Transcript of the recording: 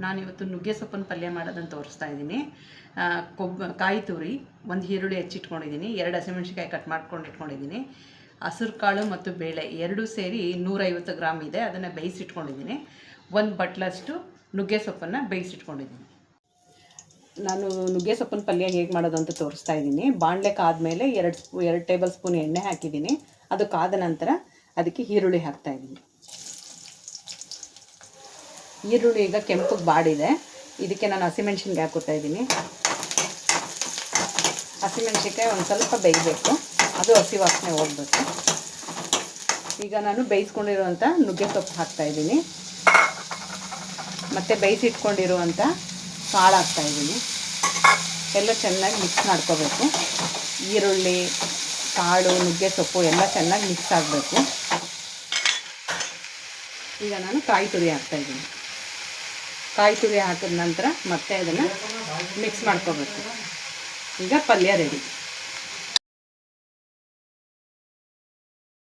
ನಾನಿವತ್ತು ನುಗ್ಗೆ ಸೊಪ್ಪಿನ ಪಲ್ಯ ಮಾಡೋದನ್ನು ತೋರಿಸ್ತಾ ಇದ್ದೀನಿ. ಕಾಯಿ ತುರಿ, ಒಂದು ಈರುಳ್ಳಿ ಹೆಚ್ಚಿಟ್ಕೊಂಡಿದ್ದೀನಿ, 2 ಹಸಿಮೆಣ್ಸಿಕಾಯಿ ಕಟ್ ಮಾಡ್ಕೊಂಡು ಇಟ್ಕೊಂಡಿದ್ದೀನಿ, ಹಸಿರು ಕಾಳು ಮತ್ತು ಬೇಳೆ ಎರಡೂ ಸೇರಿ 150 ಗ್ರಾಮ್ ಇದೆ, ಅದನ್ನು ಬೇಯಿಸಿಟ್ಕೊಂಡಿದ್ದೀನಿ. 1 ಬಟ್ಲಷ್ಟು ನುಗ್ಗೆ ಸೊಪ್ಪನ್ನು ಬೇಯಿಸಿಟ್ಕೊಂಡಿದ್ದೀನಿ. ನಾನು ನುಗ್ಗೆ ಸೊಪ್ಪಿನ ಪಲ್ಯ ಹೇಗೆ ಮಾಡೋದು ಅಂತ ತೋರಿಸ್ತಾ ಇದ್ದೀನಿ. ಬಾಣಲೆ ಕಾದ್ಮೇಲೆ 2 ಟೇಬಲ್ ಸ್ಪೂನ್ ಎಣ್ಣೆ ಹಾಕಿದ್ದೀನಿ. ಅದು ಕಾದ ನಂತರ ಅದಕ್ಕೆ ಈರುಳ್ಳಿ ಹಾಕ್ತಾಯಿದ್ದೀನಿ. ಈರುಳ್ಳಿ ಈಗ ಕೆಂಪಗೆ ಬಾಡಿದೆ. ಇದಕ್ಕೆ ನಾನು ಹಸಿಮೆಣ್ಸಿನ್ಕಾಯಿ ಹಾಕ್ಕೊತಾ ಇದ್ದೀನಿ. ಹಸಿಮೆಣ್ಸಿನ್ಕಾಯಿ ಒಂದು ಸ್ವಲ್ಪ ಬೇಯಬೇಕು, ಅದು ಹಸಿ ವಾಸನೆ ಹೋಗ್ಬೇಕು. ಈಗ ನಾನು ಬೇಯಿಸ್ಕೊಂಡಿರುವಂಥ ನುಗ್ಗೆ ಸೊಪ್ಪು ಹಾಕ್ತಾಯಿದ್ದೀನಿ, ಮತ್ತು ಬೇಯಿಸಿಟ್ಕೊಂಡಿರುವಂಥ ಕಾಳು ಹಾಕ್ತಾಯಿದ್ದೀನಿ. ಎಲ್ಲ ಚೆನ್ನಾಗಿ ಮಿಕ್ಸ್ ಮಾಡ್ಕೋಬೇಕು. ಈರುಳ್ಳಿ, ಕಾಳು, ನುಗ್ಗೆ ಸೊಪ್ಪು ಎಲ್ಲ ಚೆನ್ನಾಗಿ ಮಿಕ್ಸ್ ಆಗಬೇಕು. ಈಗ ನಾನು ಕಾಯಿ ತುರಿ ಹಾಕ್ತಾಯಿದ್ದೀನಿ. ಕಾಯಿ ತುರಿ ಹಾಕಿದ ನಂತರ ಮತ್ತೆ ಅದನ್ನು ಮಿಕ್ಸ್ ಮಾಡ್ಕೋಬೇಕು. ಈಗ ಪಲ್ಯ ರೆಡಿ.